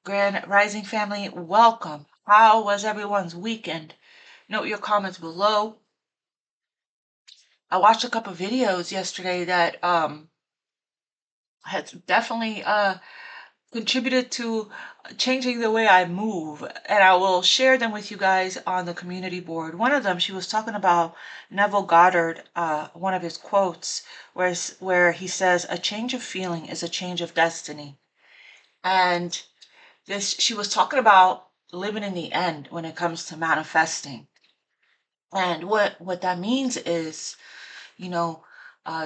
Grand Rising family, welcome. How was everyone's weekend? Note your comments below. I watched a couple videos yesterday that has definitely contributed to changing the way I move, and I will share them with you guys on the community board. One of them, she was talking about Neville Goddard, one of his quotes, where he says, "A change of feeling is a change of destiny." And she was talking about living in the end when it comes to manifesting. And what that means is,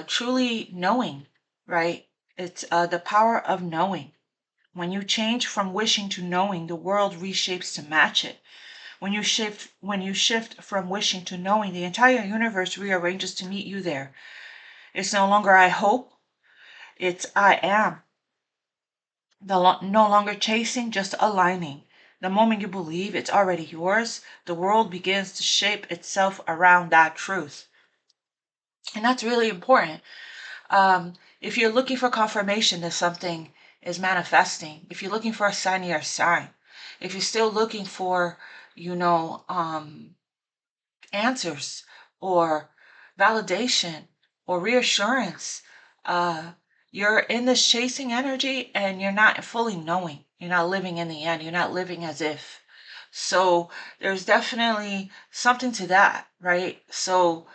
truly knowing, right? It's the power of knowing. When you change from wishing to knowing, the world reshapes to match it. When you shift from wishing to knowing, the entire universe rearranges to meet you there. It's no longer I hope, it's I am. No longer chasing, just aligning. The moment you believe it's already yours, the world begins to shape itself around that truth. And that's really important. If you're looking for confirmation that something is manifesting, if you're looking for a sign, you're a sign. If you're still looking for, answers or validation or reassurance, you're in this chasing energy and you're not fully knowing. You're not living in the end. You're not living as if. So there's definitely something to that, right? So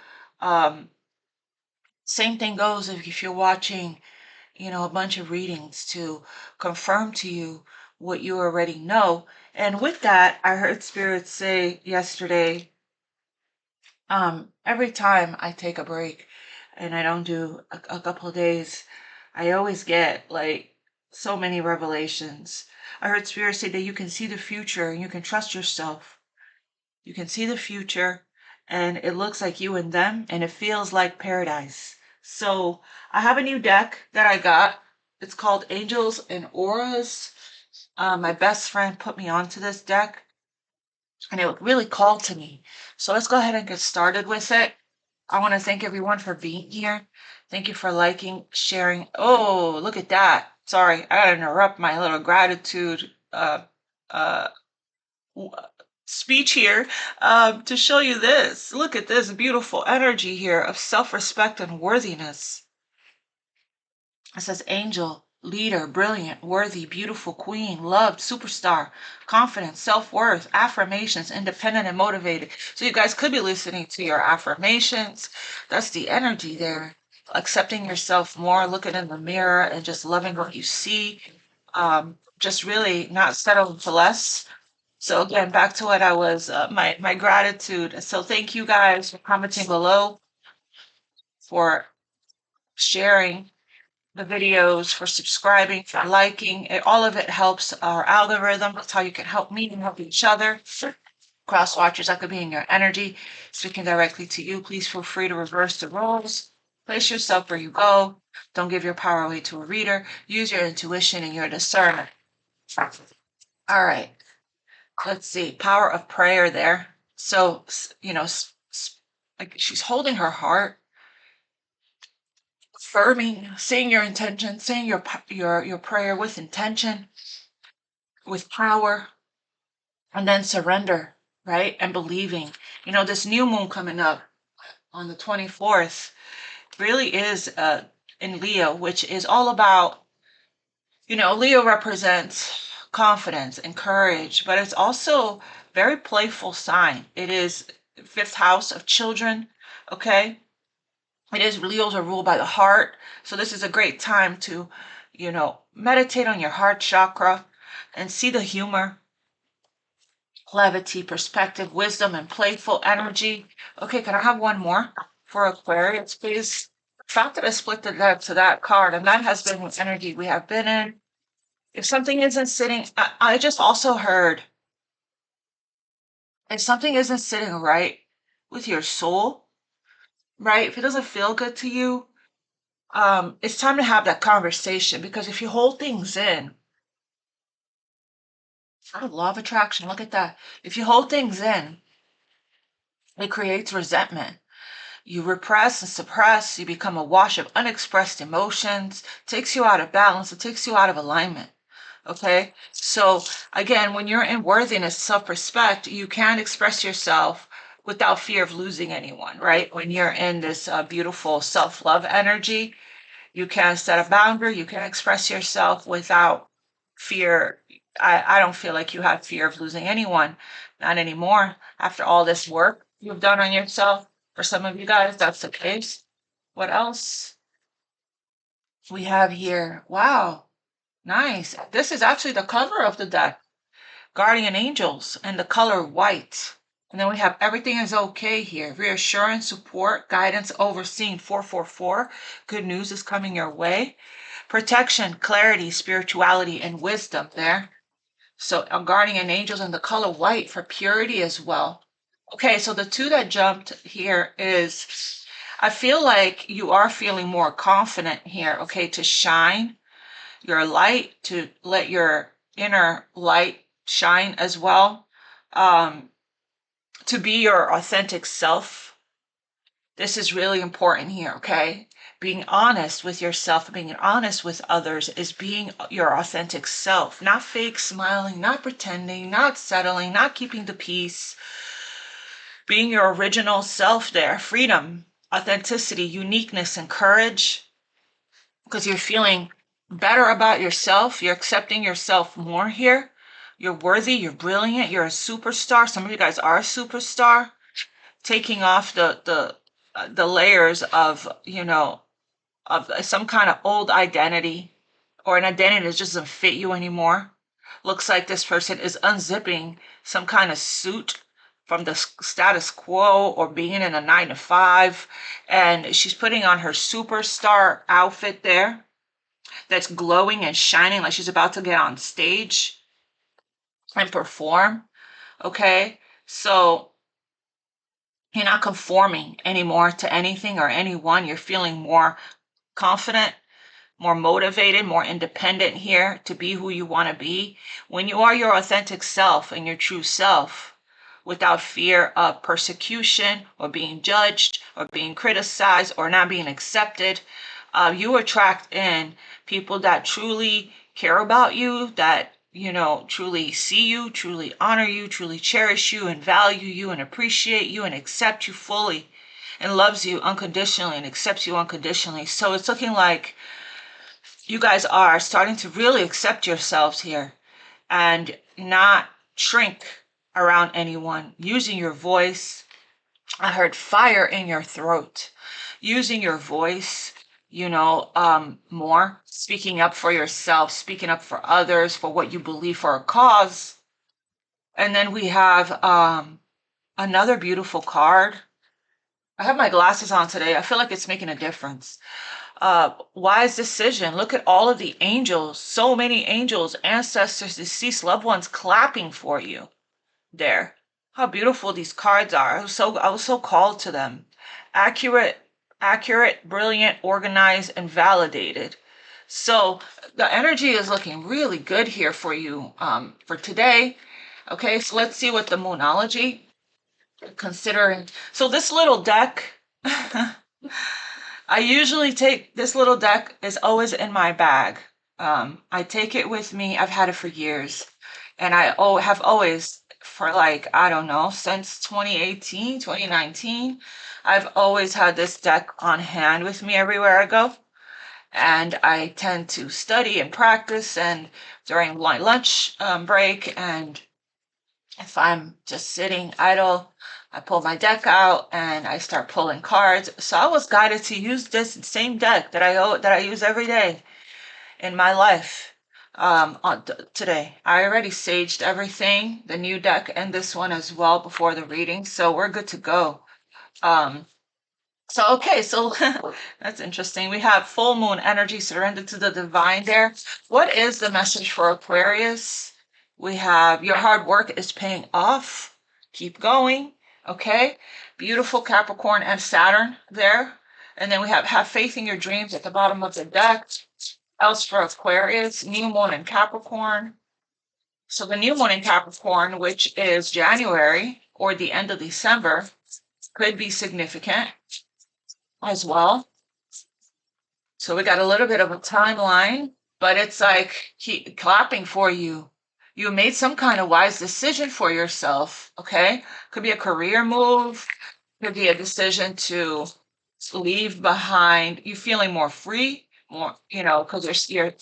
same thing goes if you're watching, a bunch of readings to confirm to you what you already know. And with that, I heard Spirit say yesterday, every time I take a break and I don't do a couple of days, I always get like so many revelations. I heard Spirit say that you can see the future and you can trust yourself. You can see the future and it looks like you and them and it feels like paradise. So I have a new deck that I got. It's called Angels and Auras. My best friend put me onto this deck and it really called to me. So let's go ahead and get started with it. I want to thank everyone for being here. Thank you for liking, sharing. Oh, look at that. Sorry, I gotta interrupt my little gratitude uh, speech here to show you this. Look at this beautiful energy here of self-respect and worthiness. It says angel, leader, brilliant, worthy, beautiful, queen, loved, superstar, confidence, self-worth, affirmations, independent and motivated. So you guys could be listening to your affirmations. That's the energy there. Accepting yourself more, looking in the mirror and just loving what you see. Just really not settling for less. So again, back to what I was, my gratitude. So thank you guys for commenting below, for sharing the videos, for subscribing, for liking. All of it helps our algorithm. That's how you can help me and help each other. Cross watchers, that could be in your energy, speaking directly to you. Please feel free to reverse the roles. Place yourself where you go. Don't give your power away to a reader. Use your intuition and your discernment. All right. Let's see. Power of prayer there. So, like she's holding her heart, affirming, saying your intention, saying your prayer with intention, with power, and then surrender, right? And believing. This new moon coming up on the 24th really is in Leo, which is all about, Leo represents confidence and courage, but it's also very playful sign. It is fifth house of children, okay? It is, Leos are ruled by the heart. So this is a great time to, meditate on your heart chakra and see the humor, levity, perspective, wisdom, and playful energy. Okay, can I have one more for Aquarius, please? The fact that I split the deck to that card, and that has been the energy we have been in. If something isn't sitting, I just also heard, if something isn't sitting right with your soul, right? If it doesn't feel good to you, it's time to have that conversation, because if you hold things in, law of attraction, look at that. If you hold things in, it creates resentment. You repress and suppress, you become a wash of unexpressed emotions, takes you out of balance, it takes you out of alignment. Okay, so again, when you're in worthiness, self-respect, you can express yourself without fear of losing anyone, right? When you're in this beautiful self-love energy, you can set a boundary, you can express yourself without fear. I don't feel like you have fear of losing anyone, not anymore. After all this work you've done on yourself, for some of you guys, that's the case. What else we have here? Wow, nice. This is actually the cover of the deck, Guardian Angels, and the color white. And then we have everything is okay here. Reassurance, support, guidance, overseeing, 444. Good news is coming your way. Protection, clarity, spirituality, and wisdom there. So guardian angels and the color white for purity as well. Okay, so the two that jumped here is, I feel like you are feeling more confident here, okay, to shine your light, to let your inner light shine as well, to be your authentic self. This is really important here, okay? Being honest with yourself, being honest with others is being your authentic self, not fake smiling, not pretending, not settling, not keeping the peace. Being your original self there, freedom, authenticity, uniqueness, and courage, because you're feeling better about yourself. You're accepting yourself more here. You're worthy, you're brilliant, you're a superstar. Some of you guys are a superstar. Taking off the layers of, you know, of some kind of old identity, or an identity that just doesn't fit you anymore. Looks like this person is unzipping some kind of suit from the status quo or being in a 9 to 5, and she's putting on her superstar outfit there that's glowing and shining like she's about to get on stage and perform. Okay, so you're not conforming anymore to anything or anyone. You're feeling more confident, more motivated, more independent here to be who you want to be. When you are your authentic self and your true self, without fear of persecution or being judged or being criticized or not being accepted, you attract in people that truly care about you, that, you know, truly see you, truly honor you, truly cherish you and value you and appreciate you and accept you fully and loves you unconditionally and accepts you unconditionally. So it's looking like you guys are starting to really accept yourselves here and not shrink around anyone, using your voice. I heard fire in your throat, using your voice, you know, more, speaking up for yourself, speaking up for others, for what you believe, for a cause. And then we have another beautiful card. I have my glasses on today. I feel like it's making a difference. Wise decision. Look at all of the angels, so many angels, ancestors, deceased loved ones clapping for you there. How beautiful these cards are. I was so called to them. Accurate, brilliant, organized, and validated. So the energy is looking really good here for you for today. Okay, so let's see what the Moonology considering. So this little deck, I usually take this little deck is always in my bag. I take it with me. I've had it for years, and I have always, for like, I don't know, since 2018, 2019, I've always had this deck on hand with me everywhere I go. And I tend to study and practice, and during my lunch break, and if I'm just sitting idle, I pull my deck out and I start pulling cards. So I was guided to use this same deck that I use every day in my life. Today, I already saged everything, the new deck and this one as well before the reading, so we're good to go. Okay, so that's interesting. We have full moon energy, surrender to the divine there. What is the message for Aquarius? We have your hard work is paying off. Keep going. Okay. Beautiful Capricorn and Saturn there. And then we have faith in your dreams at the bottom of the deck. Else for Aquarius, new moon in Capricorn. So the new moon in Capricorn, which is January or the end of December, could be significant as well. So we got a little bit of a timeline. but it's like keep clapping for you. You made some kind of wise decision for yourself, okay? Could be a career move, could be a decision to leave behind. You feeling more free, more, because you're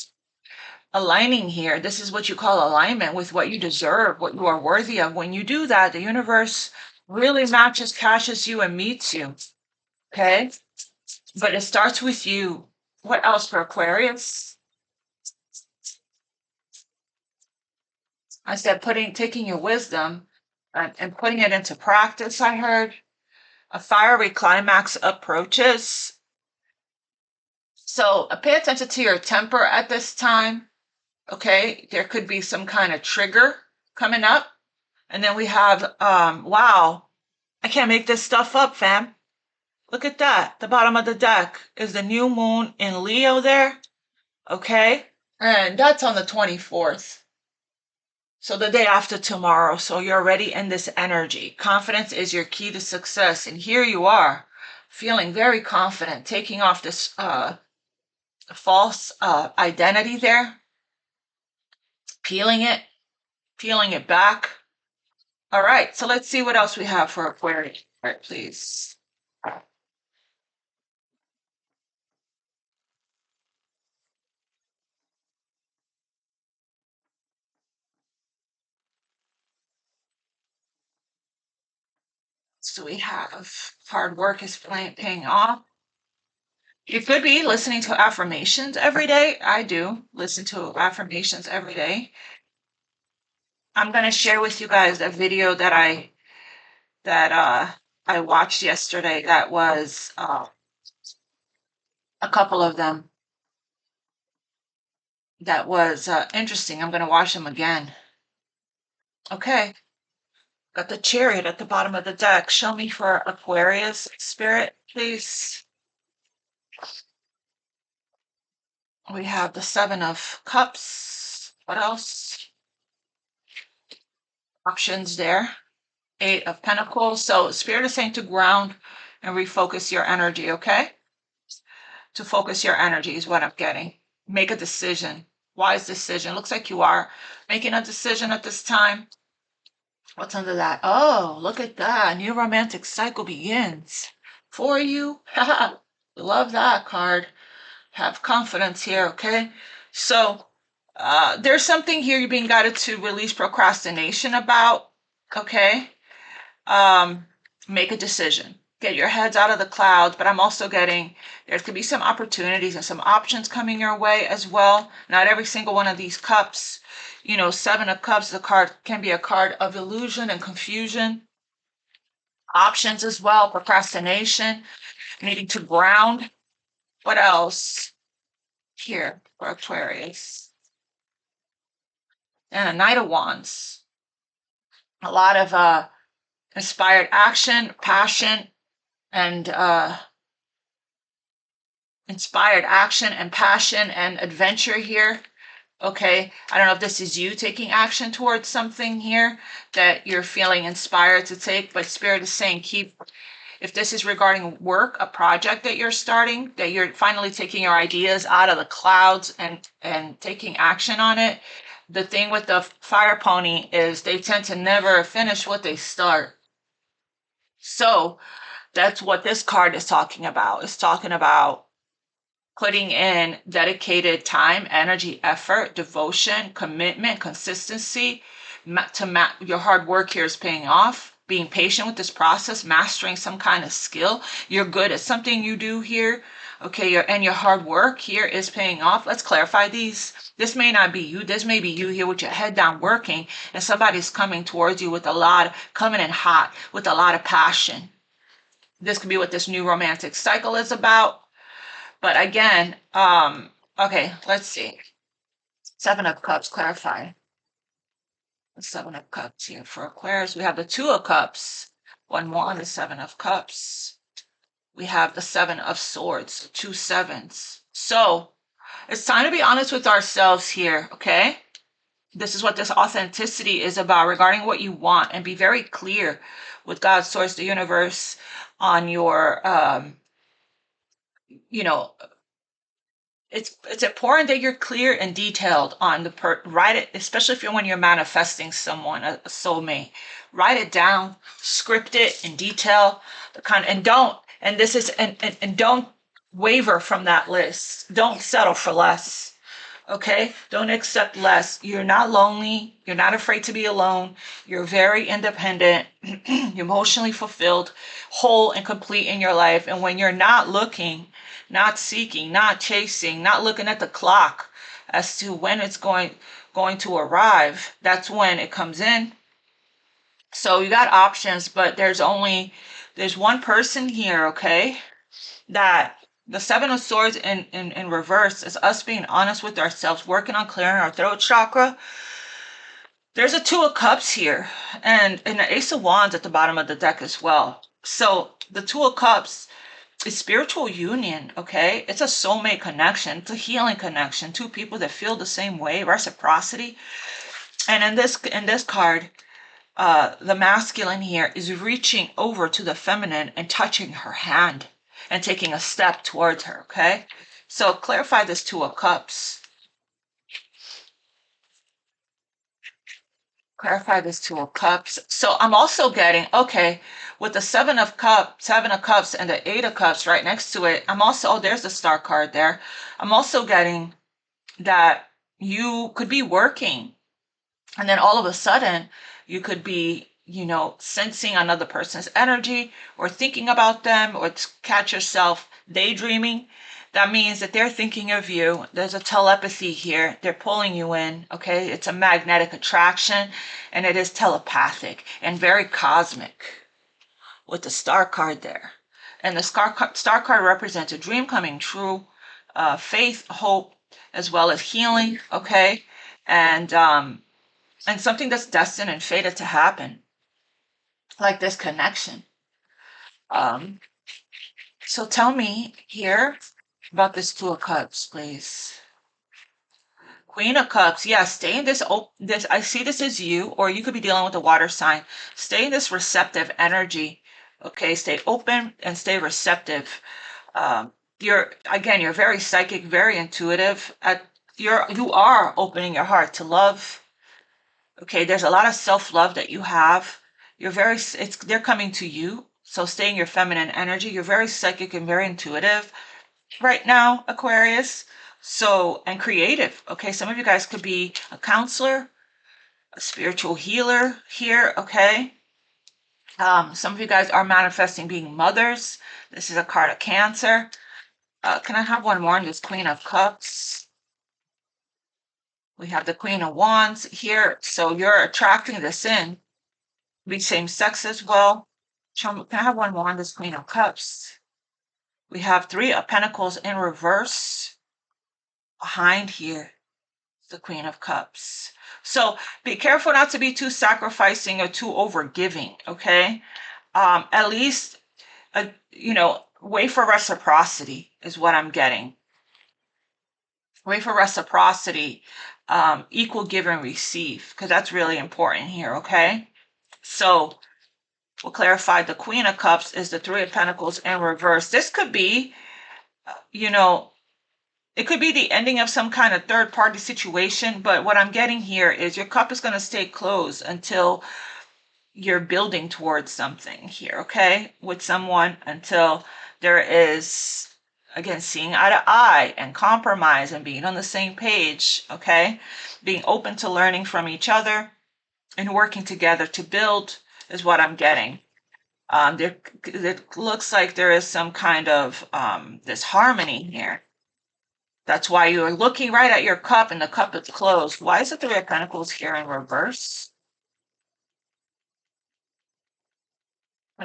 aligning here. This is what you call alignment with what you deserve, what you are worthy of. When you do that, the universe really matches, catches you, and meets you, okay? But it starts with you. What else for Aquarius? I said taking your wisdom and putting it into practice. I heard a fiery climax approaches. So pay attention to your temper at this time. Okay, there could be some kind of trigger coming up. And then we have, wow, I can't make this stuff up, fam. Look at that. The bottom of the deck is the new moon in Leo there. Okay, and that's on the 24th. So the day after tomorrow. So you're already in this energy. Confidence is your key to success. And here you are, feeling very confident, taking off this false identity there, peeling it back. All right, so let's see what else we have for Aquarius. All right, please. So we have hard work is paying off. You could be listening to affirmations every day. I do listen to affirmations every day. I'm going to share with you guys a video that I watched yesterday. That was a couple of them. That was interesting. I'm going to watch them again. Okay. Got the Chariot at the bottom of the deck. Show me for Aquarius spirit, please. We have the Seven of Cups. What else? Options there. Eight of Pentacles. So Spirit is saying to ground and refocus your energy, okay? To focus your energy is what I'm getting. Make a decision. Wise decision. Looks like you are making a decision at this time. What's under that? Oh, look at that. New romantic cycle begins for you. Love that card. Have confidence here, okay? So there's something here you're being guided to release procrastination about, okay? Make a decision. Get your heads out of the clouds, but I'm also getting there could be some opportunities and some options coming your way as well. Not every single one of these cups, Seven of Cups, the card can be a card of illusion and confusion. Options as well, procrastination, needing to ground. What else? Here for Aquarius. And a Knight of Wands. A lot of inspired action, passion, and inspired action and passion and adventure here. Okay, I don't know if this is you taking action towards something here that you're feeling inspired to take, but Spirit is saying if this is regarding work, a project that you're starting, that you're finally taking your ideas out of the clouds and taking action on it. The thing with the fire pony is they tend to never finish what they start. So that's what this card is talking about. It's talking about putting in dedicated time, energy, effort, devotion, commitment, consistency. Your hard work here is paying off. Being patient with this process, mastering some kind of skill. You're good at something you do here. Okay, your hard work here is paying off. Let's clarify these. This may not be you. This may be you here with your head down working, and somebody's coming towards you with coming in hot, with a lot of passion. This could be what this new romantic cycle is about. But again, okay, let's see. Seven of Cups, clarify. The Seven of Cups here for Aquarius. We have the Two of Cups. One more on the Seven of Cups. We have the Seven of Swords, two sevens. So it's time to be honest with ourselves here, okay? This is what this authenticity is about regarding what you want, and be very clear with God's source, the universe, on your, it's important that you're clear and detailed on write it, especially if you're when you're manifesting someone, a soulmate. Write it down, script it in detail, the kind, and don't, and this is, and don't waver from that list. Don't settle for less. Okay, don't accept less. You're not lonely. You're not afraid to be alone. You're very independent, emotionally fulfilled, whole and complete in your life. And when you're not looking, not seeking, not chasing, not looking at the clock as to when it's going to arrive, that's when it comes in. So you got options, but there's one person here, okay, that the Seven of Swords in reverse is us being honest with ourselves, working on clearing our throat chakra. There's a Two of Cups here, and the Ace of Wands at the bottom of the deck as well. So the Two of Cups is spiritual union, okay? It's a soulmate connection. It's a healing connection. Two people that feel the same way, reciprocity. And in this card, the masculine here is reaching over to the feminine and touching her hand and taking a step towards her, okay? So clarify this Two of Cups. Clarify this Two of Cups. So I'm also getting, okay, with the Seven of Cups and the Eight of Cups right next to it, I'm also, oh, there's the Star card there. I'm also getting that you could be working and then all of a sudden you could be, you know, sensing another person's energy or thinking about them, or catch yourself daydreaming. That means that they're thinking of you. There's a telepathy here. They're pulling you in, okay? It's a magnetic attraction, and it is telepathic and very cosmic with the Star card there. And the Star card represents a dream coming true, faith, hope, as well as healing, okay? And something that's destined and fated to happen, like this connection. So tell me here about this Two of Cups, please. Queen of Cups, yeah, stay in this, I see this as you, or you could be dealing with a water sign. Stay in this receptive energy, okay? Stay open and stay receptive. You're very psychic, very intuitive. You are opening your heart to love. Okay, there's a lot of self-love that you have. They're coming to you. So stay in your feminine energy. You're very psychic and very intuitive right now, Aquarius. So, and creative. Okay, some of you guys could be a counselor, a spiritual healer here, okay? Some of you guys are manifesting being mothers. This is a card of Cancer. Can I have one more on this Queen of Cups? We have the Queen of Wands here. So you're attracting this in. Be same sex as well. Can I have one more on this Queen of Cups? We have Three of Pentacles in reverse behind here, the Queen of Cups. So be careful not to be too sacrificing or too overgiving, okay? At least, wait for reciprocity is what I'm getting. Wait for reciprocity, equal give and receive, because that's really important here, okay? So we'll clarify the Queen of Cups is the Three of Pentacles in reverse. This could be, it could be the ending of some kind of third-party situation, but what I'm getting here is your cup is going to stay closed until you're building towards something here, okay, with someone, until there is, again, seeing eye to eye and compromise and being on the same page, okay, being open to learning from each other and working together to build is what I'm getting. It looks like there is some kind of this harmony here. That's why you're looking right at your cup and the cup is closed. Why is the Three of Pentacles here in reverse?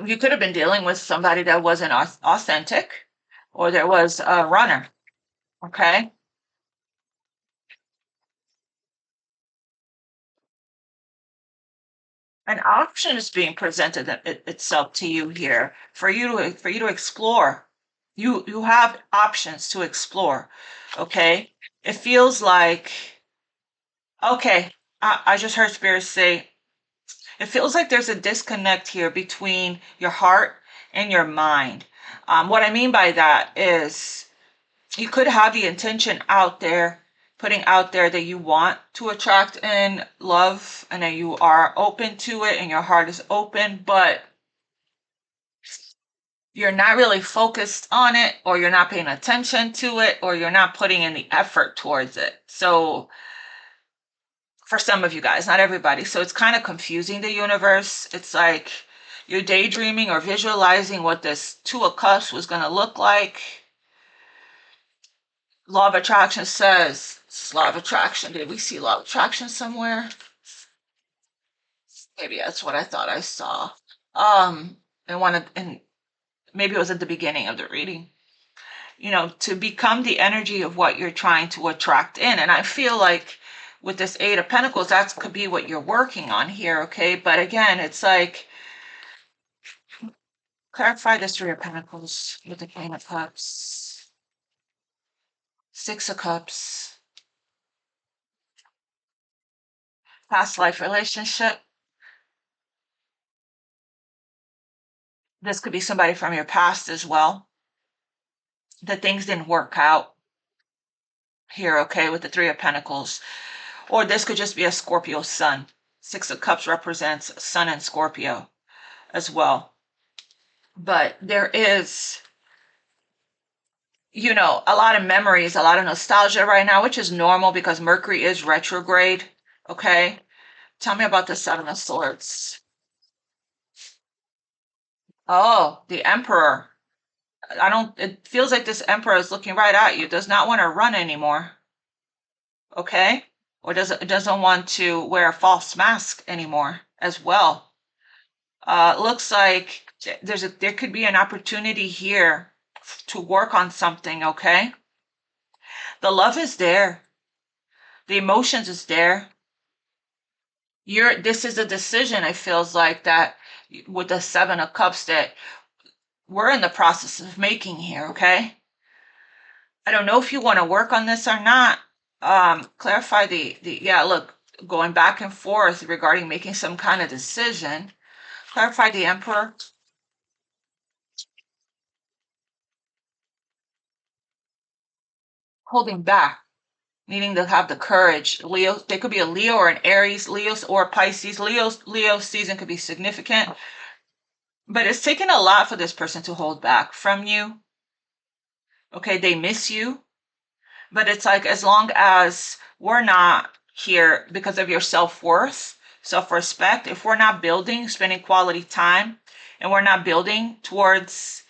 You could have been dealing with somebody that wasn't authentic, or there was a runner, okay? An option is being presented itself to you here for you to explore. You have options to explore, okay? It feels like, okay, I just heard Spirit say, it feels like there's a disconnect here between your heart and your mind. What I mean by that is you could have the intention out there, putting out there that you want to attract in love and that you are open to it and your heart is open, but you're not really focused on it, or you're not paying attention to it, or you're not putting in the effort towards it. So for some of you guys, not everybody. So it's kind of confusing, the universe. It's like you're daydreaming or visualizing what this Two of Cups was going to look like. Law of attraction says, it's law of attraction. Did we see law of attraction somewhere? Maybe that's what I thought I saw. And maybe it was at the beginning of the reading. You know, to become the energy of what you're trying to attract in. And I feel like with this Eight of Pentacles, that could be what you're working on here, okay? But again, it's like, clarify this Three of Pentacles with the Queen of Cups, Six of Cups, past life relationship. This could be somebody from your past as well, that things didn't work out here, okay, with the Three of Pentacles. Or this could just be a Scorpio sun. Six of Cups represents Sun and Scorpio as well. But there is, you know, a lot of memories, a lot of nostalgia right now, which is normal because Mercury is retrograde, okay? Tell me about the Seven of Swords. Oh, the Emperor. It feels like this Emperor is looking right at you, does not want to run anymore, okay? Or doesn't want to wear a false mask anymore as well. Looks like there could be an opportunity here to work on something, okay? The love is there. The emotions is there. This is a decision, it feels like, that with the Seven of Cups that we're in the process of making here, okay? I don't know if you want to work on this or not. Clarify yeah, look, going back and forth regarding making some kind of decision. Clarify the Emperor. Holding back, needing to have the courage. Leo, they could be a Leo or an Aries, Leos or Pisces. Leo season could be significant, but it's taken a lot for this person to hold back from you. Okay, they miss you, but it's like, as long as we're not here because of your self-worth, self-respect, if we're not building, spending quality time, and we're not building towards,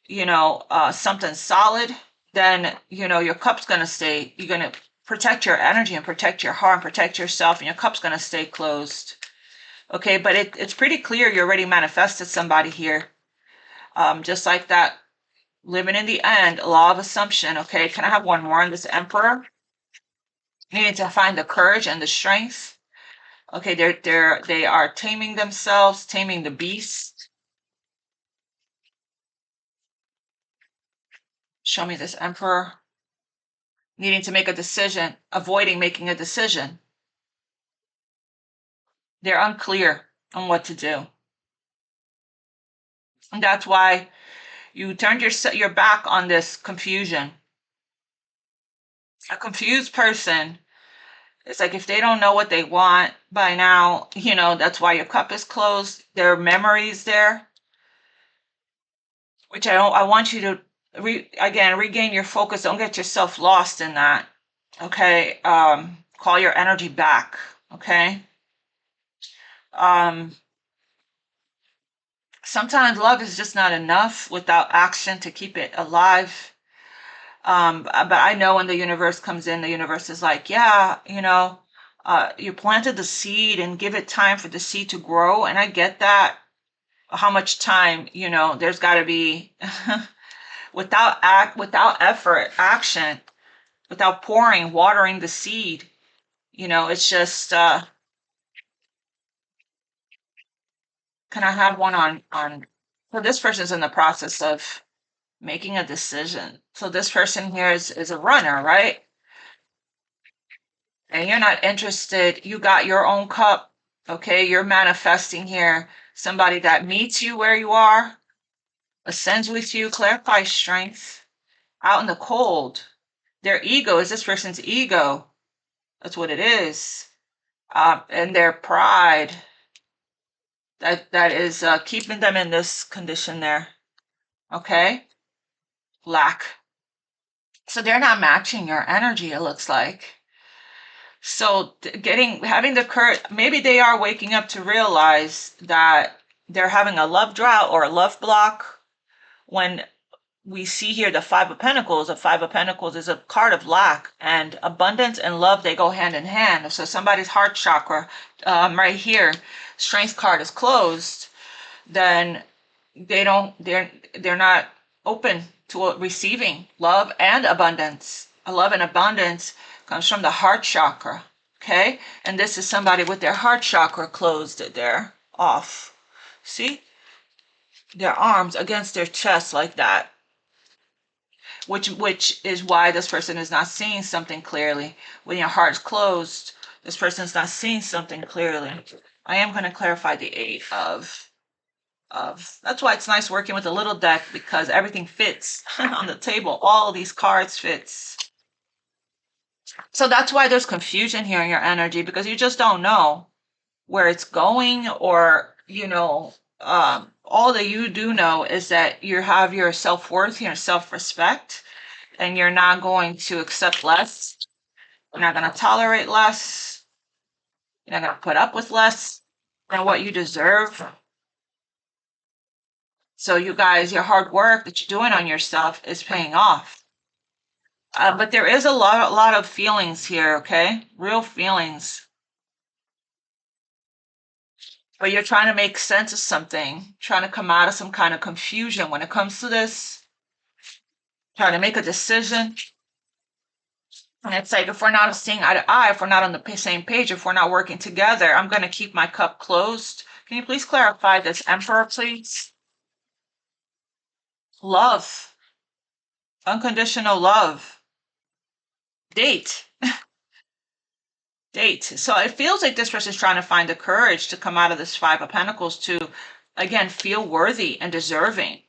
you know, something solid, then, you know, your cup's going to stay, you're going to protect your energy and protect your heart and protect yourself, and your cup's going to stay closed. Okay, but it's pretty clear you already manifested somebody here. Just like that, living in the end, law of assumption. Okay, can I have one more on this Emperor? Needing to find the courage and the strength. Okay, they are taming themselves, taming the beast. Show me this Emperor. Needing to make a decision, avoiding making a decision. They're unclear on what to do. And that's why you turned your back on this confusion. A confused person, it's like, if they don't know what they want by now, you know, that's why your cup is closed. There are memories there, which I want you to again regain your focus. Don't get yourself lost in that. Okay, call your energy back. Okay. Sometimes love is just not enough without action to keep it alive. But I know when the universe comes in, the universe is like, yeah, you know, you planted the seed and give it time for the seed to grow. And I get that. How much time, you know, there's got to be without effort, action, without pouring, watering the seed, you know, it's just, can I have one on, so this person's in the process of making a decision. So this person here is a runner, right? And you're not interested. You got your own cup. Okay, you're manifesting here somebody that meets you where you are, ascends with you. Clarify strength. out in the cold. Their ego is this person's ego. That's what it is. And their pride that is keeping them in this condition there. Okay? Lack. So they're not matching your energy, it looks like. So having the courage, maybe they are waking up to realize that they're having a love drought or a love block. When we see here the Five of Pentacles, is a card of lack, and abundance and love, they go hand in hand. So somebody's heart chakra, right here, strength card is closed, then they're not open to receiving love and abundance. Love and abundance comes from the heart chakra. Okay, and this is somebody with their heart chakra closed there, off. See, their arms against their chest like that, which is why this person is not seeing something clearly. When your heart's closed, this person's not seeing something clearly. I am going to clarify the Eight of that's why it's nice working with a little deck, because everything fits on the table. All these cards fits. So that's why there's confusion here in your energy, because you just don't know where it's going, or all that you do know is that you have your self-worth, your self-respect, and you're not going to accept less. You're not going to tolerate less. You're not going to put up with less than what you deserve. So you guys, your hard work that you're doing on yourself is paying off. But there is a lot of feelings here, okay? Real feelings. But you're trying to make sense of something, trying to come out of some kind of confusion when it comes to this, trying to make a decision. And it's like, if we're not seeing eye to eye, if we're not on the same page, if we're not working together, I'm going to keep my cup closed. Can you please clarify this, Emperor, please? Love. Unconditional love. Date. Date. So it feels like this person is trying to find the courage to come out of this Five of Pentacles to, again, feel worthy and deserving.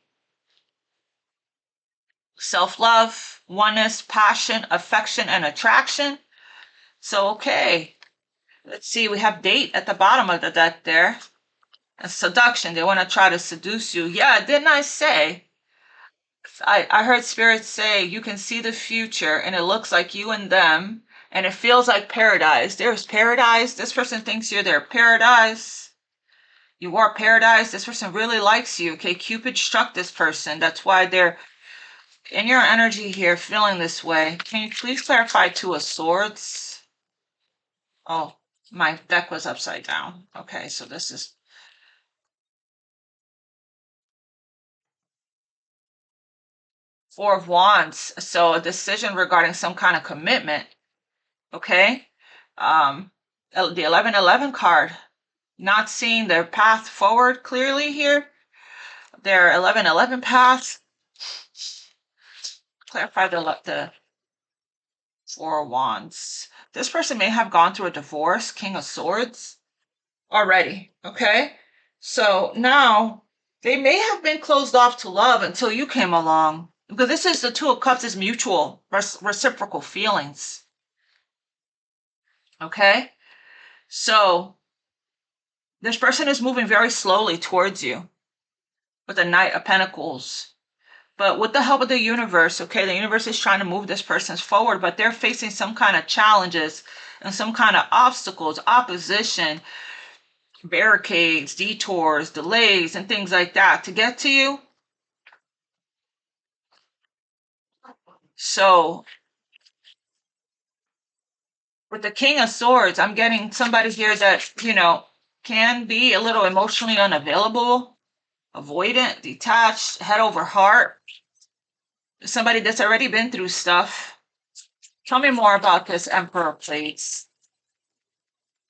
Self-love, oneness, passion, affection, and attraction. So, okay. Let's see, we have date at the bottom of the deck there. And seduction. They want to try to seduce you. Yeah, didn't I say? I heard spirits say you can see the future and it looks like you and them, and it feels like paradise. There's paradise. This person thinks you're their paradise. You are paradise. This person really likes you. Okay, Cupid struck this person. That's why they're in your energy here feeling this way. Can you please clarify Two of Swords? Oh, my deck was upside down. Okay, so this is Four of Wands. So a decision regarding some kind of commitment. Okay. The 1111 card. Not seeing their path forward clearly here. Their 1111 path. Clarify the Four of Wands. This person may have gone through a divorce, King of Swords, already. Okay. So now they may have been closed off to love until you came along. Because this is the Two of Cups, is mutual, reciprocal feelings. Okay? So this person is moving very slowly towards you with the Knight of Pentacles. But with the help of the universe, okay, the universe is trying to move this person forward, but they're facing some kind of challenges and some kind of obstacles, opposition, barricades, detours, delays, and things like that to get to you. So with the King of Swords, I'm getting somebody here that, can be a little emotionally unavailable, avoidant, detached, head over heart. Somebody that's already been through stuff. Tell me more about this, Emperor, please.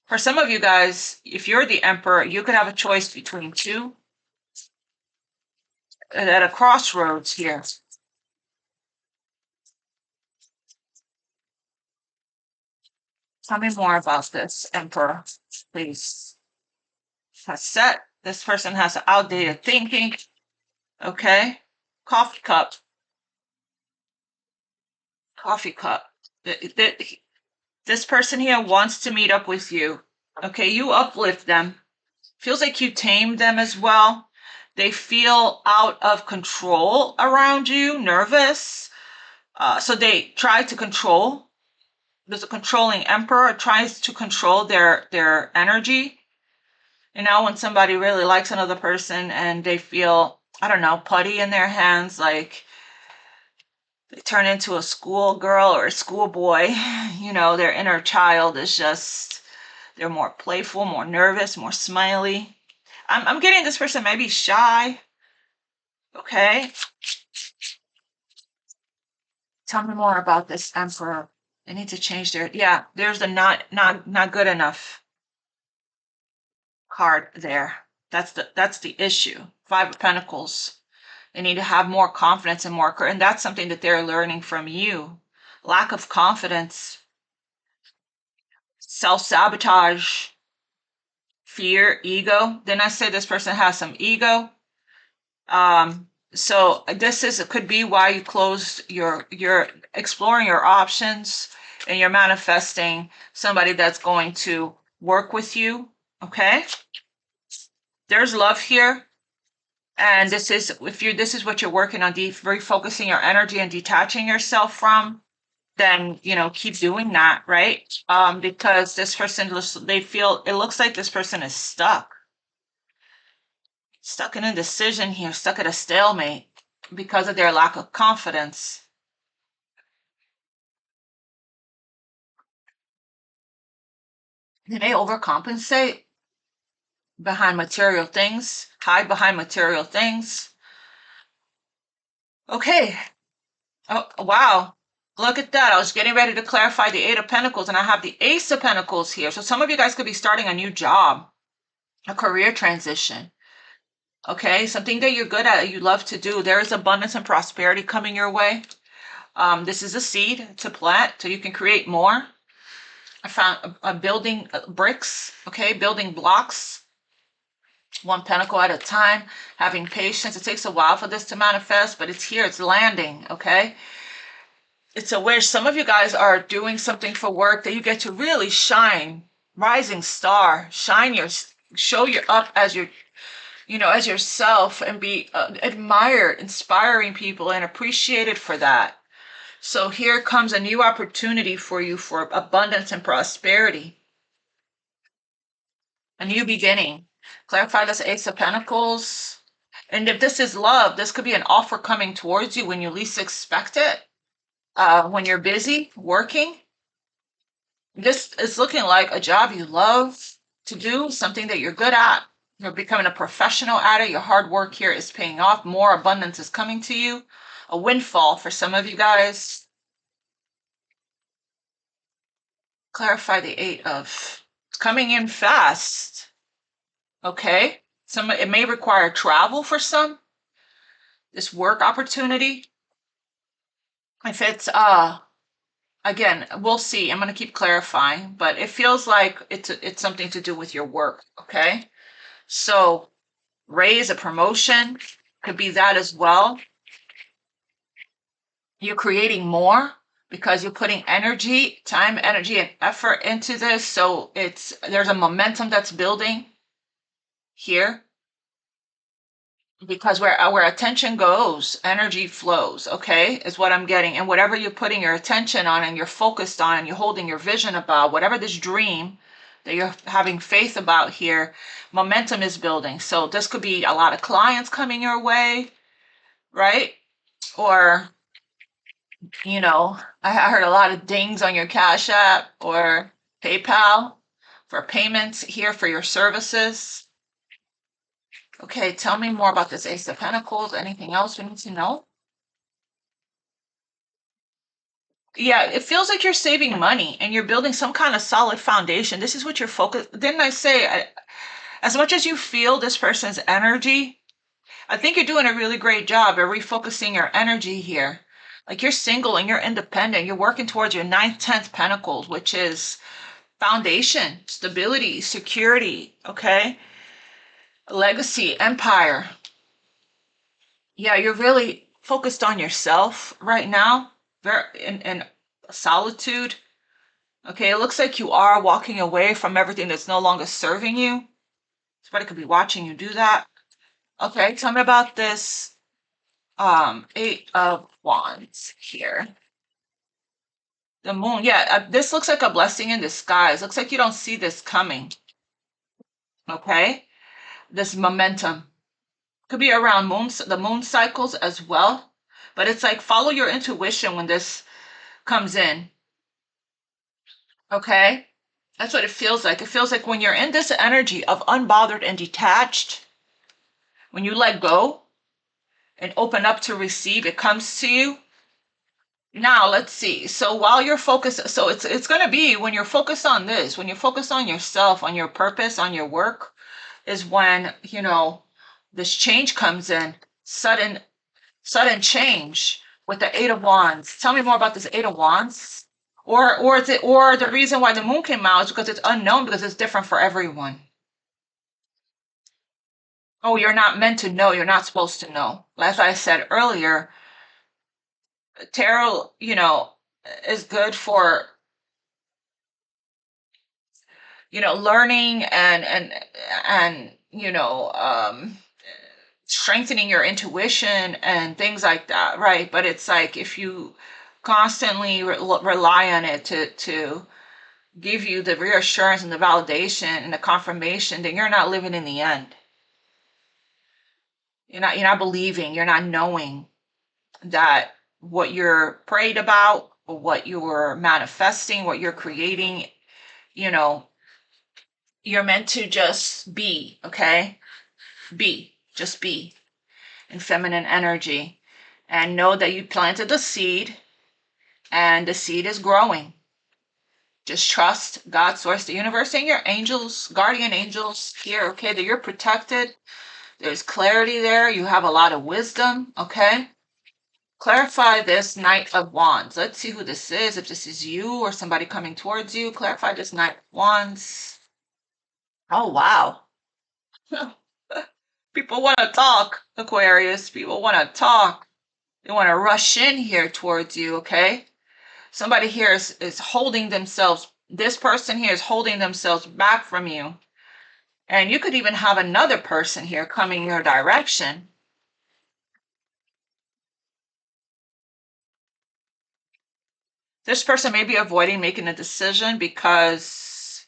For some of you guys, if you're the Emperor, you could have a choice between two at a crossroads here. Tell me more about this, Emperor, please. Has set. This person has outdated thinking. Okay. Coffee cup. Coffee cup. This person here wants to meet up with you. Okay, you uplift them. Feels like you tame them as well. They feel out of control around you, nervous. So they try to control. There's a controlling emperor tries to control their energy. You know, when somebody really likes another person and they feel, I don't know, putty in their hands, like they turn into a schoolgirl or a schoolboy. You know, their inner child is just, they're more playful, more nervous, more smiley. I'm getting this person maybe shy. Okay. Tell me more about this emperor. They need to change their, yeah, there's the not good enough card there. That's the issue. Five of Pentacles. They need to have more confidence and more courage, and that's something that they're learning from you. Lack of confidence, self-sabotage, fear, ego. Then I say this person has some ego. So this is, it could be why you closed you're exploring your options and you're manifesting somebody that's going to work with you. Okay. There's love here. And this is, this is what you're working on, refocusing your energy and detaching yourself from, then, you know, keep doing that, right? Because this person, they feel, it looks like this person is stuck in a decision here, stuck at a stalemate because of their lack of confidence. They may overcompensate behind material things, hide behind material things. Okay. Oh, wow. Look at that. I was getting ready to clarify the Eight of Pentacles, and I have the Ace of Pentacles here. So some of you guys could be starting a new job, a career transition. Okay, something that you're good at, you love to do. There is abundance and prosperity coming your way. This is a seed to plant so you can create more. I found a building bricks, okay, building blocks, one pentacle at a time, having patience. It takes a while for this to manifest, but it's here, it's landing, okay? It's a wish. Some of you guys are doing something for work that you get to really shine, rising star, show you up as your, you know, as yourself, and be admired, inspiring people and appreciated for that. So here comes a new opportunity for you for abundance and prosperity. A new beginning. Clarify this Ace of Pentacles. And if this is love, this could be an offer coming towards you when you least expect it. When you're busy working. This is looking like a job you love to do, something that you're good at. You're becoming a professional at it. Your hard work here is paying off. More abundance is coming to you. A windfall for some of you guys. Clarify the Eight of, it's coming in fast. Okay. It may require travel for some. This work opportunity. If it's again, we'll see. I'm going to keep clarifying, but it feels like it's something to do with your work, okay? So raise, a promotion, could be that as well. You're creating more because you're putting energy, time, energy, and effort into this. So there's a momentum that's building here. Because where attention goes, energy flows, okay, is what I'm getting. And whatever you're putting your attention on and you're focused on and you're holding your vision about, whatever this dream that you're having faith about here, momentum is building. So this could be a lot of clients coming your way, right? Or, you know, I heard a lot of dings on your Cash App or PayPal for payments here for your services. Okay, tell me more about this Ace of Pentacles. Anything else we need to know? Yeah, it feels like you're saving money and you're building some kind of solid foundation. This is what you're focused. Didn't I say, as much as you feel this person's energy, I think you're doing a really great job at refocusing your energy here. Like you're single and you're independent. You're working towards your 9th, 10th pentacles, which is foundation, stability, security, okay? Legacy, empire. Yeah, you're really focused on yourself right now. very in solitude. Okay, it looks like you are walking away from everything that's no longer serving you. Somebody could be watching you do that. Okay, tell me about this 8 of Wands here. The moon, yeah, this looks like a blessing in disguise. Looks like you don't see this coming. Okay, this momentum could be around the moon cycles as well, but it's like follow your intuition when this comes in. Okay, that's what it feels like. It feels like when you're in this energy of unbothered and detached, when you let go and open up to receive, it comes to you. Now let's see. So while you're focused, so it's going to be when you're focused on this, when you're focused on yourself, on your purpose, on your work, is when, you know, this change comes in. Sudden change with the 8 of Wands. Tell me more about this 8 of Wands. Or the reason why the moon came out is because it's unknown, because it's different for everyone. Oh, you're not meant to know. You're not supposed to know. As I said earlier, tarot, you know, is good for, you know, learning and you know, strengthening your intuition and things like that, right? But it's like if you constantly rely on it to give you the reassurance and the validation and the confirmation, then you're not living in the end. You're not believing, you're not knowing that what you're prayed about, or what you're manifesting, what you're creating, you know, you're meant to just be, okay? Just be in feminine energy, and know that you planted the seed and the seed is growing. Just trust God, source, the universe, and your angels, guardian angels here, okay? That you're protected. There's clarity there. You have a lot of wisdom, okay? Clarify this Knight of Wands. Let's see who this is. If this is you or somebody coming towards you, clarify this Knight of Wands. Oh, wow. People want to talk, Aquarius. People want to talk. They want to rush in here towards you, okay? Somebody here is holding themselves, this person here is holding themselves back from you. And you could even have another person here coming your direction. This person may be avoiding making a decision because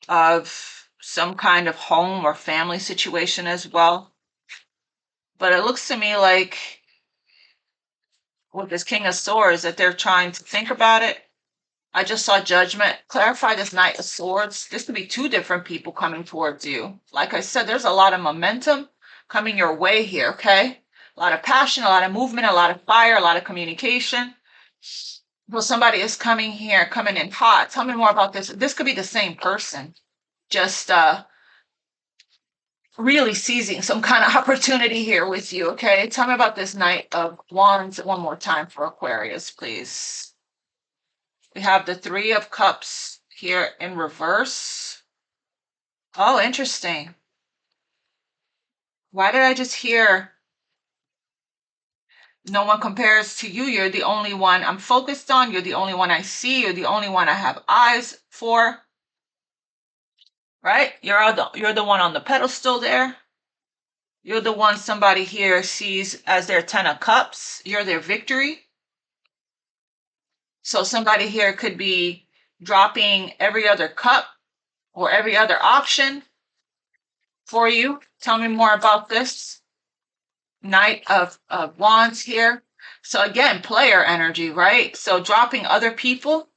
of some kind of home or family situation as well. But it looks to me like with this King of Swords that they're trying to think about it. I just saw Judgment. Clarify this Knight of Swords. This could be two different people coming towards you. Like I said, there's a lot of momentum coming your way here, okay? A lot of passion, a lot of movement, a lot of fire, a lot of communication. Well, somebody is coming here, coming in hot. Tell me more about this. This could be the same person, just really seizing some kind of opportunity here with you, okay? Tell me about this Knight of Wands one more time for Aquarius, please. We have the 3 of Cups here in reverse. Oh, interesting. Why did I just hear no one compares to you? You're the only one I'm focused on. You're the only one I see. You're the only one I have eyes for. Right? You're the one on the pedestal there. You're the one somebody here sees as their 10 of Cups. You're their victory. So somebody here could be dropping every other cup or every other option for you. Tell me more about this Knight of Wands here. So again, player energy, right? So dropping other people.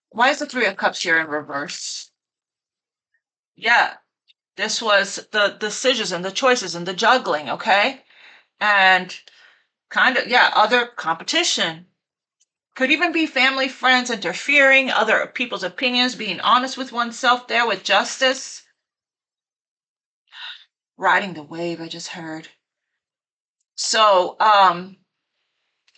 Why is the 3 of Cups here in reverse? Yeah, this was the decisions and the choices and the juggling, okay? And kind of, yeah, other competition. Could even be family, friends interfering, other people's opinions, being honest with oneself there with justice. Riding the wave, I just heard. So,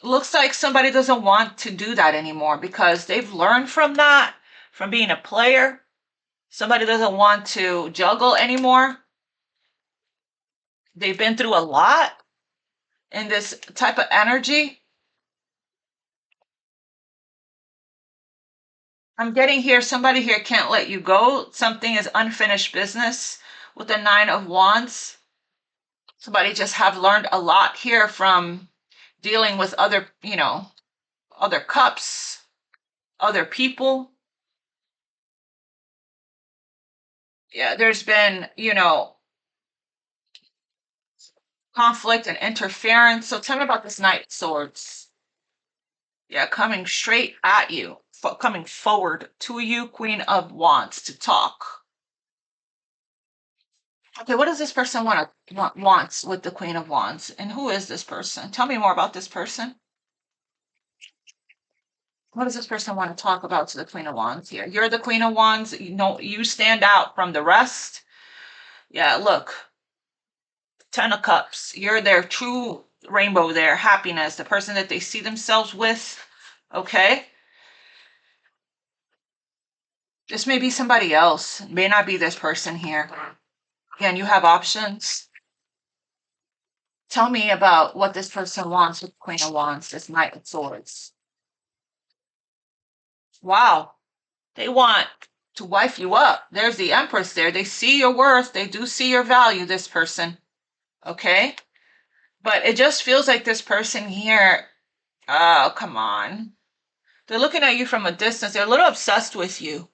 looks like somebody doesn't want to do that anymore because they've learned from that, from being a player. Somebody doesn't want to juggle anymore. They've been through a lot in this type of energy. I'm getting here, somebody here can't let you go. Something is unfinished business with the Nine of Wands. Somebody just have learned a lot here from dealing with other, other cups, other people. Yeah, there's been, conflict and interference. So tell me about this Knight of Swords. Yeah, coming straight at you, coming forward to you, Queen of Wands, to talk. Okay, what does this person wants with the Queen of Wands? And who is this person? Tell me more about this person. What does this person want to talk about to the Queen of Wands here? You're the Queen of Wands. You stand out from the rest. Yeah, look. Ten of Cups. You're their true rainbow, their happiness, the person that they see themselves with. Okay? This may be somebody else. It may not be this person here. Again, you have options. Tell me about what this person wants with Queen of Wands, this Knight of Swords. Wow. They want to wife you up. There's the Empress there. They see your worth. They do see your value, this person. Okay? But it just feels like this person here, oh, come on. They're looking at you from a distance. They're a little obsessed with you.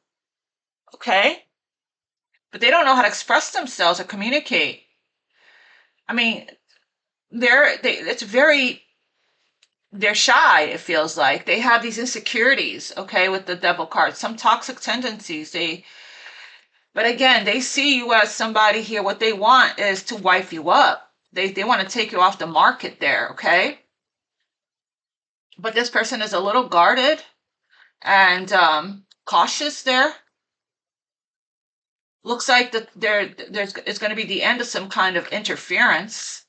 Okay? But they don't know how to express themselves or communicate. I mean, they're shy, it feels like. They have these insecurities, okay, with the Devil card, some toxic tendencies. But again, they see you as somebody here. What they want is to wife you up. They want to take you off the market there, okay? But this person is a little guarded and cautious there. Looks like it's going to be the end of some kind of interference.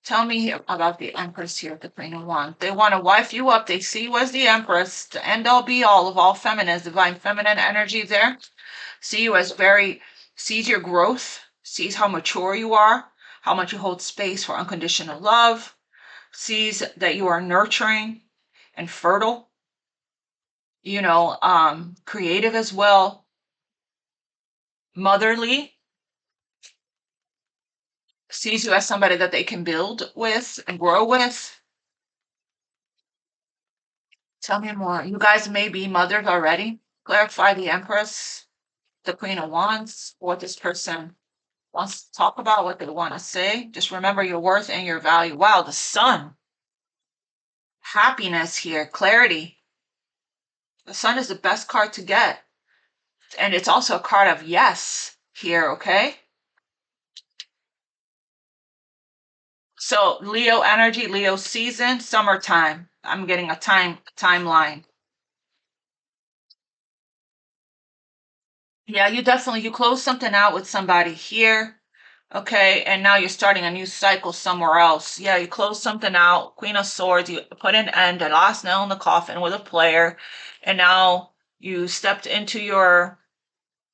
Tell me about the Empress here, the Queen of Wands. They want to wife you up. They see you as the Empress, the end all be all of all feminines, divine feminine energy there. See you as sees your growth, sees how mature you are, how much you hold space for unconditional love, sees that you are nurturing and fertile, creative as well, motherly, sees you as somebody that they can build with and grow with. Tell me more. You guys may be mothers already. Clarify the Empress, the Queen of Wands, what this person wants to talk about, what they want to say. Just remember your worth and your value. Wow, the Sun. Happiness here, clarity. The Sun is the best card to get. And it's also a card of yes here, okay? So Leo energy, Leo season, summertime. I'm getting a timeline. Yeah, you close something out with somebody here. Okay, and now you're starting a new cycle somewhere else. Yeah, you close something out, Queen of Swords, you put an end, the last nail in the coffin with a player, and now you stepped into your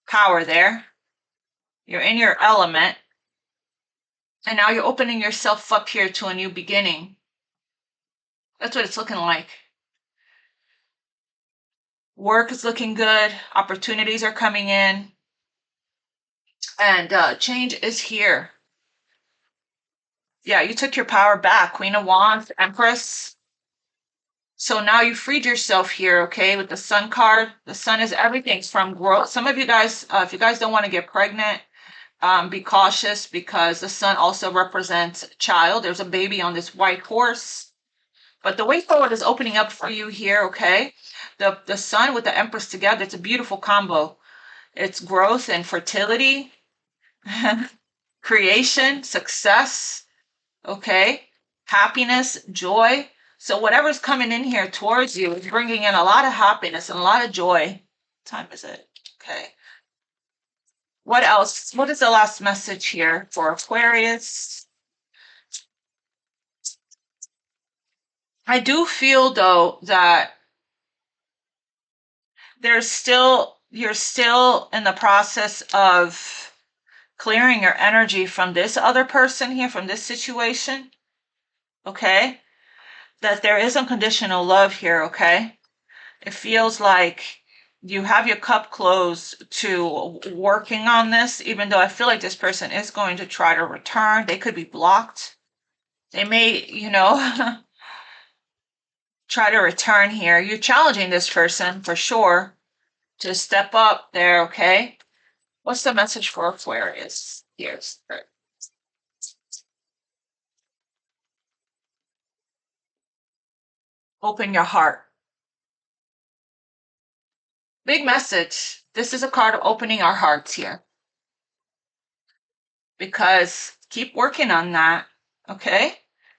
power there. You're in your element, and now you're opening yourself up here to a new beginning. That's what it's looking like. Work is looking good, opportunities are coming in, and change is here. Yeah, you took your power back, Queen of Wands, Empress. So now you freed yourself here, okay, with the Sun card. The Sun is everything from growth. Some of you guys, if you guys don't want to get pregnant, be cautious because the Sun also represents child. There's a baby on this white horse. But the way forward is opening up for you here, okay? The Sun with the Empress together, it's a beautiful combo. It's growth and fertility, creation, success, okay? Happiness, joy. So whatever's coming in here towards you is bringing in a lot of happiness and a lot of joy. What time is it? Okay. What else? What is the last message here for Aquarius? I do feel though that you're still in the process of clearing your energy from this other person here, from this situation. Okay? That there is unconditional love here, okay? It feels like you have your cup closed to working on this, even though I feel like this person is going to try to return. They could be blocked. They may, try to return here. You're challenging this person for sure to step up there, okay? What's the message for Aquarius? Here's open your heart. Big message. This is a card of opening our hearts here. Because keep working on that, okay?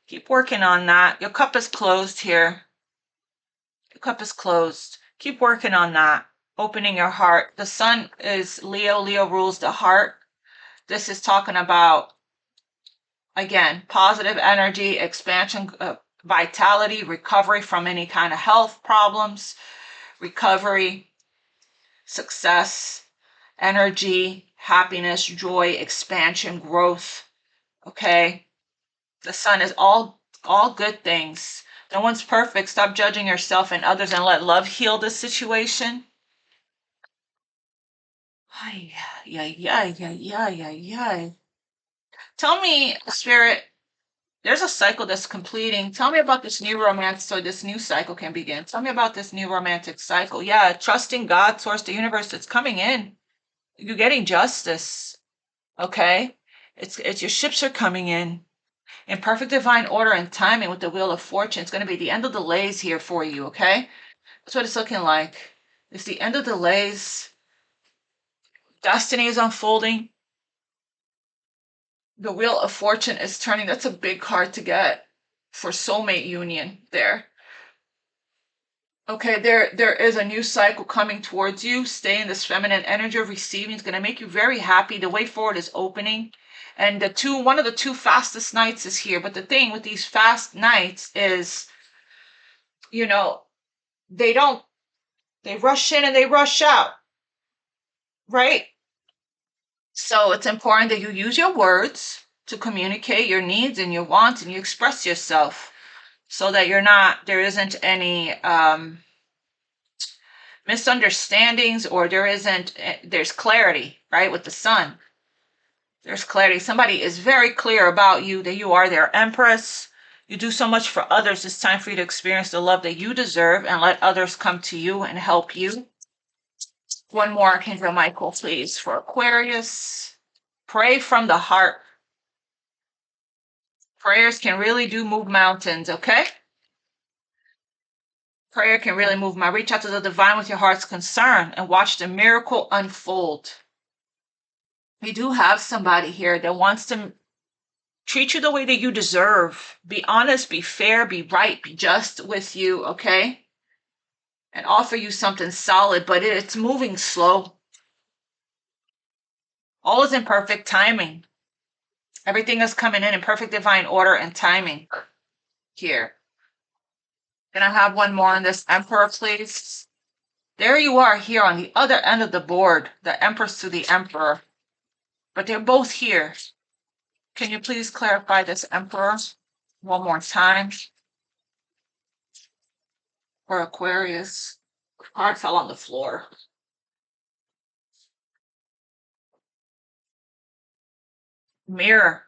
Keep working on that. Your cup is closed here. Your cup is closed. Keep working on that. Opening your heart. The sun is Leo. Leo rules the heart. This is talking about, again, positive energy, expansion, vitality, recovery from any kind of health problems, recovery, success, energy, happiness, joy, expansion, growth. Okay? The sun is all good things. No one's perfect. Stop judging yourself and others and let love heal the situation. Ay, yeah, yeah, yeah, yeah, yeah, yeah. Tell me, Spirit, there's a cycle that's completing. Tell me about this new romance so this new cycle can begin. Tell me about this new romantic cycle. Yeah, trusting God, source, the universe that's coming in. You're getting justice. Okay? It's your ships are coming in perfect divine order and timing with the wheel of fortune. It's going to be the end of delays here for you, okay? That's what it's looking like. It's the end of delays. Destiny is unfolding. The wheel of fortune is turning. That's a big card to get for soulmate union there. Okay, there is a new cycle coming towards you. Stay in this feminine energy of receiving. It's going to make you very happy. The way forward is opening. And one of the two fastest nights is here. But the thing with these fast nights is, they rush in and they rush out, right? So it's important that you use your words to communicate your needs and your wants, and you express yourself so that there isn't any misunderstandings, or there's clarity, right? With the sun, there's clarity. Somebody is very clear about you, that you are their empress. You do so much for others. It's time for you to experience the love that you deserve and let others come to you and help you. One more, Archangel Michael, please, for Aquarius. Pray from the heart. Prayers can really move mountains, okay? Prayer can really move mountains. Reach out to the divine with your heart's concern and watch the miracle unfold. We do have somebody here that wants to treat you the way that you deserve. Be honest, be fair, be right, be just with you, okay? And offer you something solid, but it's moving slow. All is in perfect timing. Everything is coming in perfect divine order and timing here. Can I have one more on this Emperor, please? There you are here on the other end of the board, the Empress to the Emperor. But they're both here. Can you please clarify this Emperor one more time? For Aquarius. Card fell on the floor. Mirror.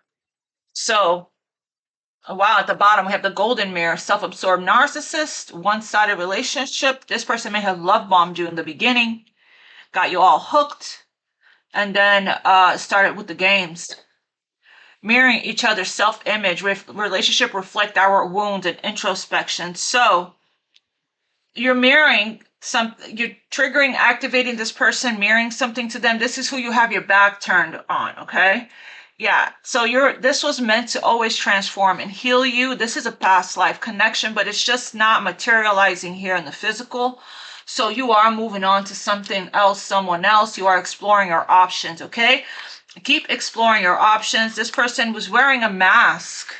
So, wow, at the bottom we have the golden mirror. Self-absorbed narcissist, one-sided relationship. This person may have love bombed you in the beginning, got you all hooked, and then started with the games. Mirroring each other's self-image, relationship reflect our wounds and introspection. So you're you're triggering, activating this person, mirroring something to them. This is who you have your back turned on, okay? Yeah, so this was meant to always transform and heal you. This is a past life connection, but it's just not materializing here in the physical. So you are moving on to something else, someone else. You are exploring your options, okay? Keep exploring your options. This person was wearing a mask.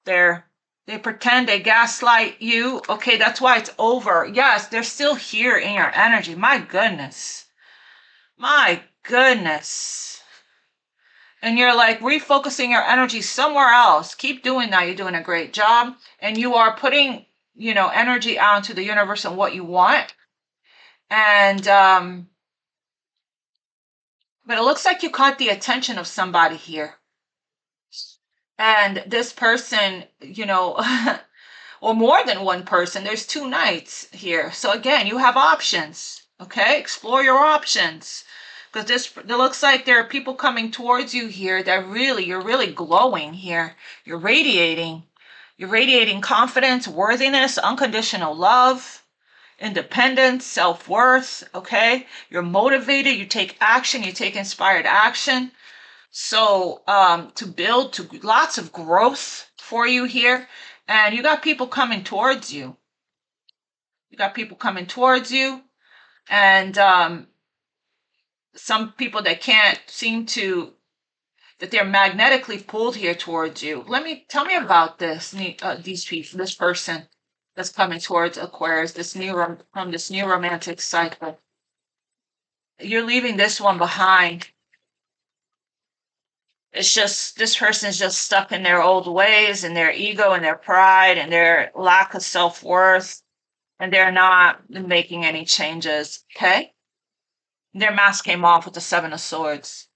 They pretend, they gaslight you. Okay, that's why it's over. Yes, they're still here in your energy. My goodness. My goodness. And you're like refocusing your energy somewhere else. Keep doing that. You're doing a great job. And you are putting, energy out into the universe and what you want. And but it looks like you caught the attention of somebody here. And this person, you know, or more than one person, there's two knights here. So again, you have options. Okay, explore your options. Because it looks like there are people coming towards you here that you're really glowing here. You're radiating. You're radiating confidence, worthiness, unconditional love, independence, self-worth. Okay, you're motivated. You take action. You take inspired action. So to build to lots of growth for you here. And you got people coming towards you. You got people coming towards you. And some people that can't seem to, that they're magnetically pulled here towards you. Tell me about these people, this person that's coming towards Aquarius, from this new romantic cycle. You're leaving this one behind. It's just this person is just stuck in their old ways and their ego and their pride and their lack of self-worth, and they're not making any changes. Okay, their mask came off with the Seven of Swords.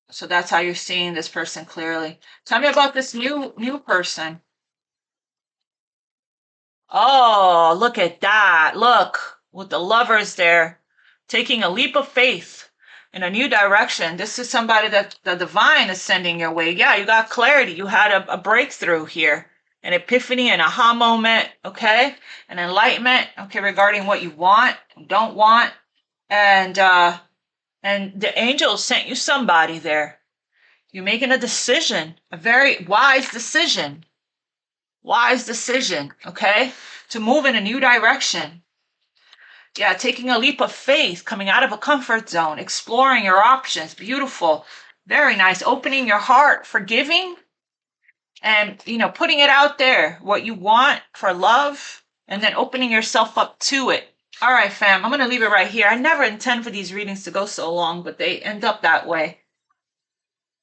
So that's how you're seeing this person clearly. Tell me about this new person. Oh, look at that. Look, with the lovers there, taking a leap of faith in a new direction. This is somebody that the divine is sending your way. Yeah, you got clarity. You had a breakthrough here, an epiphany, an aha moment, okay? An enlightenment, okay, regarding what you want, don't want. And the angels sent you somebody there. You're making a decision, a very wise decision. Wise decision, okay? To move in a new direction. Yeah, taking a leap of faith, coming out of a comfort zone, exploring your options. Beautiful. Very nice. Opening your heart, forgiving, and, putting it out there, what you want for love, and then opening yourself up to it. All right, fam, I'm going to leave it right here. I never intend for these readings to go so long, but they end up that way.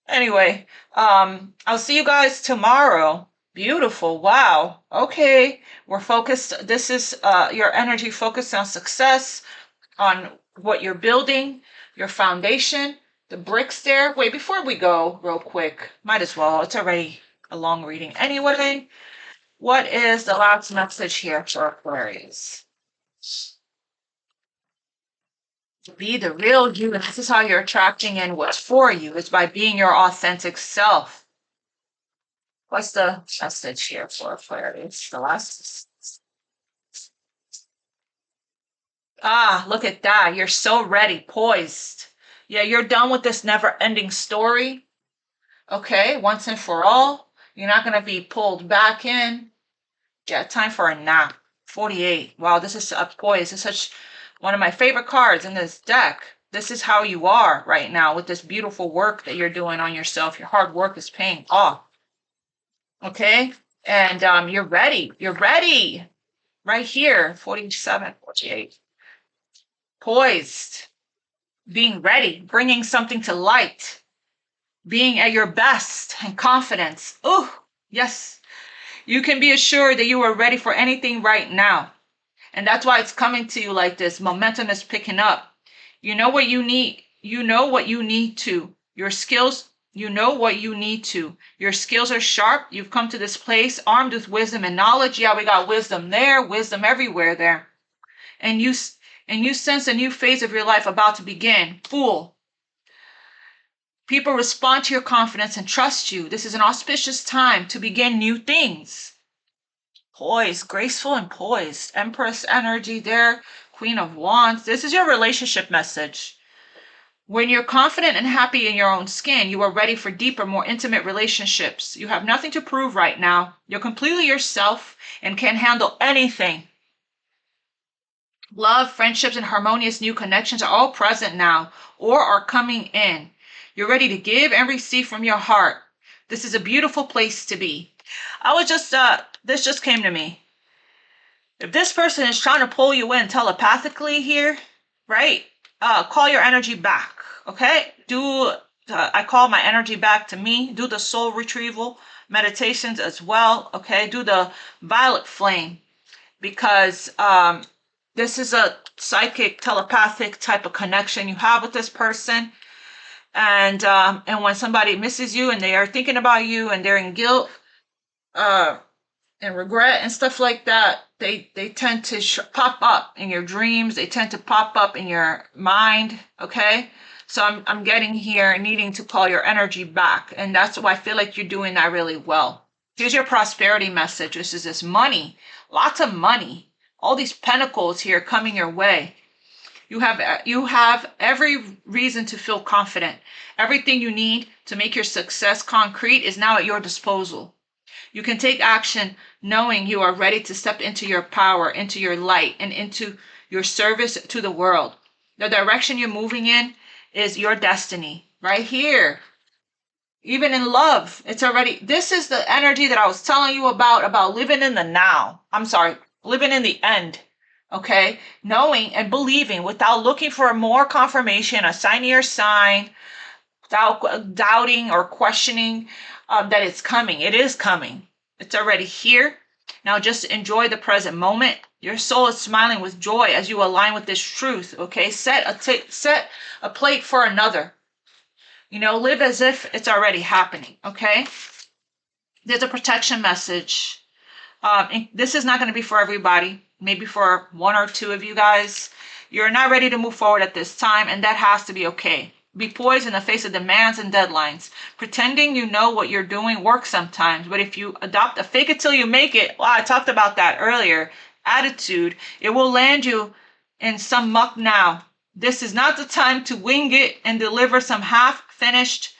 Anyway, I'll see you guys tomorrow. Beautiful. Wow. Okay. We're focused. This is your energy focused on success, on what you're building, your foundation, the bricks there. Wait, before we go, real quick, might as well. It's already a long reading. Anyway, what is the last message here for Aquarius? Be the real you. And this is how you're attracting in what's for you. It's by being your authentic self. What's the message here for Aquarius? The last. Look at that. You're so ready, poised. Yeah, you're done with this never-ending story. Okay, once and for all. You're not going to be pulled back in. Yeah, time for a nap. 48. Wow, this is poised. It's such one of my favorite cards in this deck. This is how you are right now with this beautiful work that you're doing on yourself. Your hard work is paying off. Okay, and you're ready. You're ready. Right here, 47, 48. Poised, being ready, bringing something to light, being at your best and confidence. Oh, yes. You can be assured that you are ready for anything right now. And that's why it's coming to you like this. Momentum is picking up. You know what you need. You know what you need to. Your skills, you know what you need to. Your skills are sharp. You've come to this place armed with wisdom and knowledge. Yeah, we got wisdom there, wisdom everywhere there. And you sense a new phase of your life about to begin. Fool. People respond to your confidence and trust you. This is an auspicious time to begin new things. Poised, graceful and poised. Empress energy there. Queen of Wands. This is your relationship message. When you're confident and happy in your own skin, you are ready for deeper, more intimate relationships. You have nothing to prove right now. You're completely yourself and can handle anything. Love, friendships, and harmonious new connections are all present now or are coming in. You're ready to give and receive from your heart. This is a beautiful place to be. This just came to me. If this person is trying to pull you in telepathically here, right? Call your energy back, okay? I call my energy back to me. Do the soul retrieval meditations as well, okay? Do the violet flame because This is a psychic, telepathic type of connection you have with this person. And when somebody misses you and they are thinking about you and they're in guilt and regret and stuff like that, they tend to pop up in your dreams. They tend to pop up in your mind. Okay. So I'm getting here needing to call your energy back. And that's why I feel like you're doing that really well. Here's your prosperity message. This is this money, lots of money, all these pentacles here coming your way. You have every reason to feel confident. Everything you need to make your success concrete is now at your disposal. You can take action knowing you are ready to step into your power, into your light, and into your service to the world. The direction you're moving in is your destiny. Right here. Even in love, it's already, this is the energy that I was telling you about living in the now. I'm sorry, living in the end. Okay, knowing and believing without looking for more confirmation, a sign your sign, without doubting or questioning that it's coming. It is coming. It's already here. Now just enjoy the present moment. Your soul is smiling with joy as you align with this truth. Okay, set a plate for another. You know, live as if it's already happening. Okay. There's a protection message. This is not going to be for everybody. Maybe for one or two of you guys. You're not ready to move forward at this time, and that has to be okay. Be poised in the face of demands and deadlines. Pretending you know what you're doing works sometimes, but if you adopt a fake it till you make it, well, I talked about that earlier, attitude, it will land you in some muck now. This is not the time to wing it and deliver some half-finished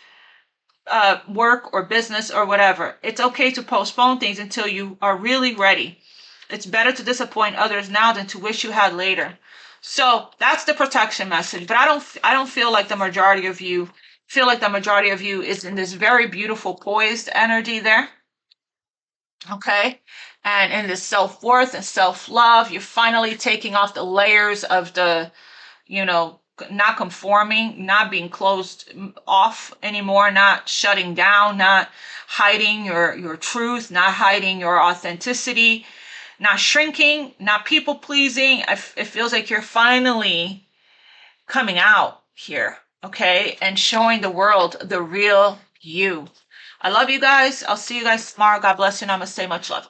work or business or whatever. It's okay to postpone things until you are really ready. It's better to disappoint others now than to wish you had later. So that's the protection message. But I don't feel like the majority of you is in this very beautiful poised energy there. Okay. And in this self-worth and self-love, you're finally taking off the layers of the, not conforming, not being closed off anymore, not shutting down, not hiding your truth, not hiding your authenticity, not shrinking, not people pleasing. It feels like you're finally coming out here, okay, and showing the world the real you. I love you guys. I'll see you guys tomorrow. God bless you. Namaste. Much love.